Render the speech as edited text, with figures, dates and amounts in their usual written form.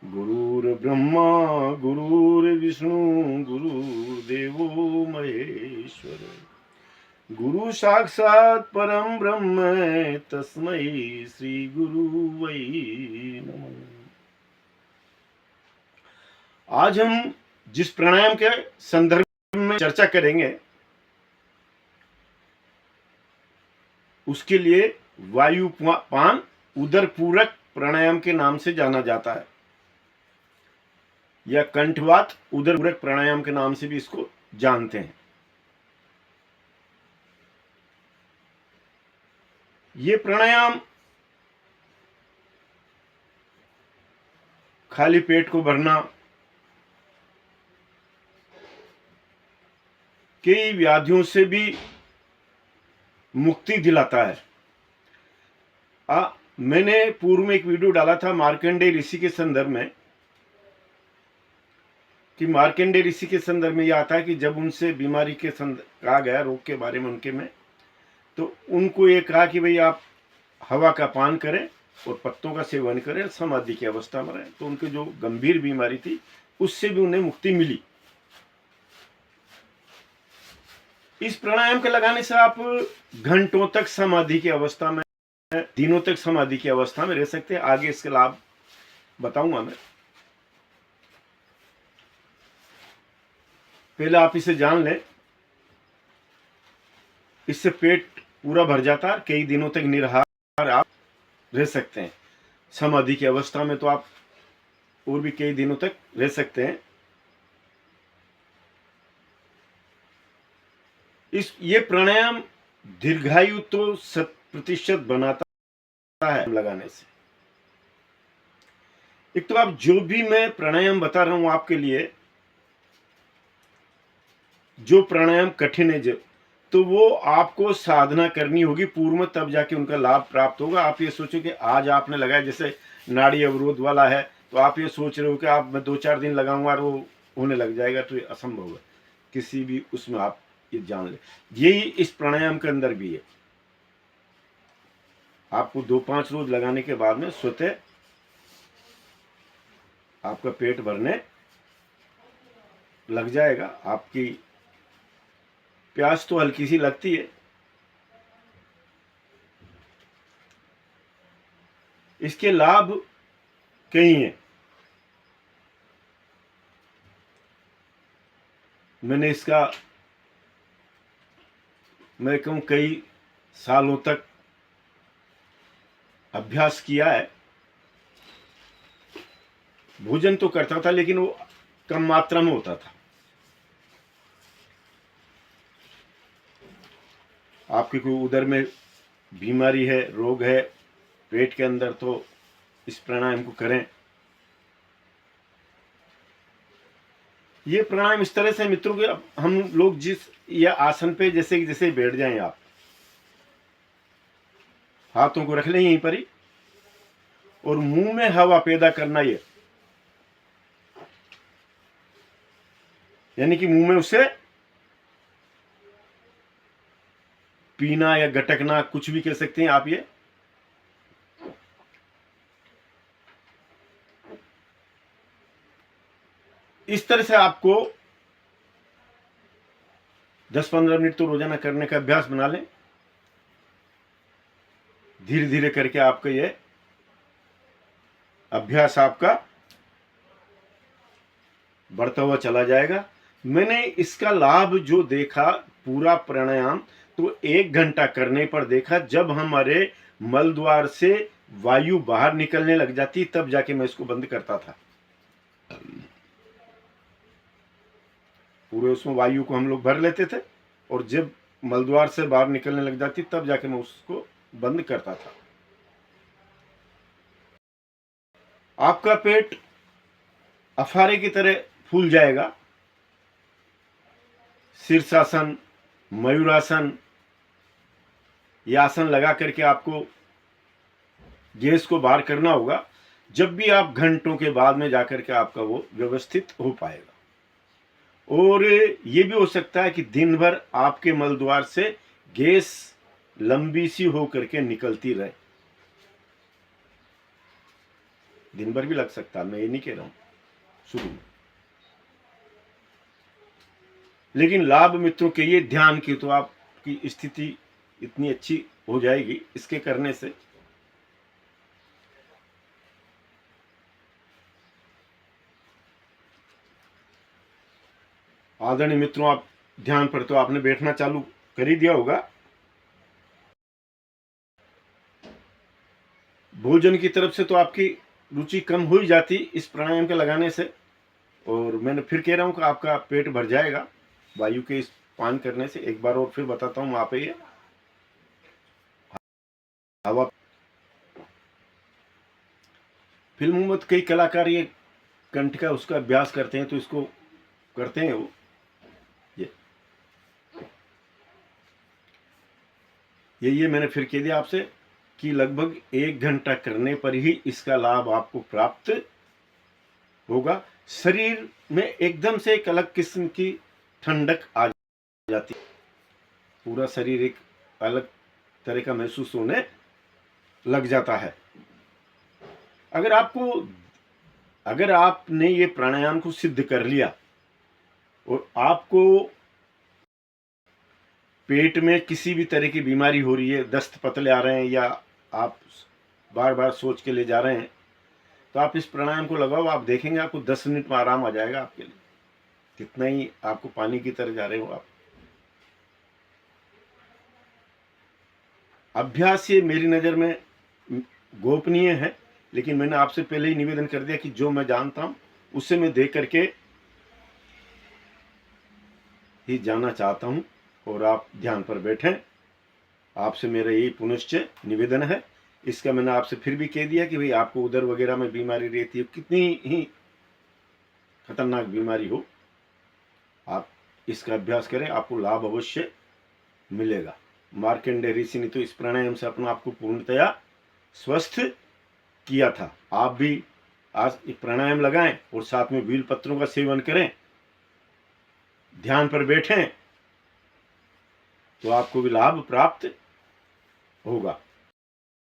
गुरुर्ब्रह्मा गुरुर्विष्णु गुरुर्देवो महेश्वर गुरु साक्षात परम ब्रह्म तस्मै श्री गुरु वै नमः। आज हम जिस प्राणायाम के संदर्भ में चर्चा करेंगे उसके लिए वायुपान उदर पूरक प्राणायाम के नाम से जाना जाता है, या कंठवात उदर पूरक प्राणायाम के नाम से भी इसको जानते हैं। ये प्राणायाम खाली पेट को भरना, कई व्याधियों से भी मुक्ति दिलाता है। मैंने पूर्व में एक वीडियो डाला था मार्कंडेय ऋषि के संदर्भ में, कि मार्कंडेय ऋषि के संदर्भ में यह आता है कि जब उनसे बीमारी के कहा गया, रोग के बारे में उनके में, तो उनको ये कहा कि भाई आप हवा का पान करें और पत्तों का सेवन करें, समाधि की अवस्था में रहें। तो उनकी जो गंभीर बीमारी थी उससे भी उन्हें मुक्ति मिली। इस प्राणायाम के लगाने से आप घंटों तक समाधि की अवस्था में, दिनों तक समाधि की अवस्था में रह सकते हैं। आगे इसके लाभ बताऊंगा मैं। पहले आप इसे जान लें, इससे पेट पूरा भर जाता है, कई दिनों तक निराहार आप रह सकते हैं। समाधि की अवस्था में तो आप और भी कई दिनों तक रह सकते हैं। ये प्राणायाम दीर्घायु तो 100% बनाता है लगाने से। एक तो आप जो भी मैं प्राणायाम बता रहा हूं आपके लिए, जो प्राणायाम कठिन है तो वो आपको साधना करनी होगी पूर्व में, तब जाके उनका लाभ प्राप्त होगा। आप ये सोचो कि आज आपने लगाया, जैसे नाड़ी अवरोध वाला है, तो आप ये सोच रहे हो कि आप मैं 2-4 दिन लगाऊंगा और वो होने लग जाएगा, तो ये असंभव है। किसी भी उसमें आप ये जान ले, यही इस प्राणायाम के अंदर भी है। आपको 2-5 रोज लगाने के बाद में स्वतः आपका पेट भरने लग जाएगा। आपकी प्यास तो हल्की सी लगती है। इसके लाभ कई हैं। मैंने इसका मैं कहूं कई सालों तक अभ्यास किया है। भोजन तो करता था लेकिन वो कम मात्रा में होता था। आपकी कोई उदर में बीमारी है, रोग है पेट के अंदर, तो इस प्राणायाम को करें। ये प्राणायाम इस तरह से मित्रों के, हम लोग जिस या आसन पे जैसे बैठ जाएं, आप हाथों को रख लें यहीं पर ही, और मुंह में हवा पैदा करना, ये यानी कि मुंह में उसे पीना या गटकना, कुछ भी कह सकते हैं आप। ये इस तरह से आपको 10-15 मिनट तो रोजाना करने का अभ्यास बना लें। धीरे धीरे करके आपका ये अभ्यास आपका बढ़ता हुआ चला जाएगा। मैंने इसका लाभ जो देखा, पूरा प्राणायाम तो 1 घंटा करने पर देखा। जब हमारे मल द्वार से वायु बाहर निकलने लग जाती, तब जाके मैं इसको बंद करता था। पूरे उसमें वायु को हम लोग भर लेते थे, और जब मलद्वार से बाहर निकलने लग जाती तब जाके मैं उसको बंद करता था। आपका पेट अफारे की तरह फूल जाएगा। शीर्षासन, मयूरासन, यह आसन लगा करके आपको गैस को बाहर करना होगा। जब भी आप घंटों के बाद में जाकर के आपका वो व्यवस्थित हो पाएगा। और ये भी हो सकता है कि दिन भर आपके मल द्वार से गैस लंबी सी हो करके निकलती रहे। दिन भर भी लग सकता है, मैं ये नहीं कह रहा हूं शुरू में। लेकिन लाभ मित्रों के ये ध्यान की तो आपकी स्थिति इतनी अच्छी हो जाएगी इसके करने से। आदरणीय मित्रों, आप ध्यान पर तो आपने बैठना चालू कर ही दिया होगा। भोजन की तरफ से तो आपकी रुचि कम हो ही जाती इस प्राणायाम के लगाने से। और मैंने फिर कह रहा हूं कि आपका पेट भर जाएगा वायु के इस पान करने से। एक बार और फिर बताता हूं वहां पे ये हवा। फिल्मों में तो कई कलाकार ये कंठ का उसका अभ्यास करते हैं, तो इसको करते हैं वो। ये मैंने फिर कह दिया आपसे कि लगभग 1 घंटा करने पर ही इसका लाभ आपको प्राप्त होगा। शरीर में एकदम से एक अलग किस्म की ठंडक आ जाती है। पूरा शरीर एक अलग तरह का महसूस होने लग जाता है। अगर आपने ये प्राणायाम को सिद्ध कर लिया और आपको पेट में किसी भी तरह की बीमारी हो रही है, दस्त पतले आ रहे हैं, या आप बार बार सोच के ले जा रहे हैं, तो आप इस प्राणायाम को लगाओ। आप देखेंगे आपको 10 मिनट में आराम आ जाएगा आपके लिए। कितना ही आपको पानी की तरह जा रहे हो आप। अभ्यास ये मेरी नज़र में गोपनीय है, लेकिन मैंने आपसे पहले ही निवेदन कर दिया कि जो मैं जानता हूं उससे मैं देख करके ही जानना चाहता हूं। और आप ध्यान पर बैठें। आपसे मेरा यही पुनश्च निवेदन है। इसका मैंने आपसे फिर भी कह दिया कि भाई आपको उदर वगैरह में बीमारी रहती है, कितनी ही खतरनाक बीमारी हो, आप इसका अभ्यास करें, आपको लाभ अवश्य मिलेगा। मार्कंडेय ऋषि ने तो इस प्राणायाम से अपने आप को पूर्णतया स्वस्थ किया था। आप भी आज एक प्राणायाम लगाएं और साथ में बील पत्रों का सेवन करें, ध्यान पर बैठें, तो आपको भी लाभ प्राप्त होगा।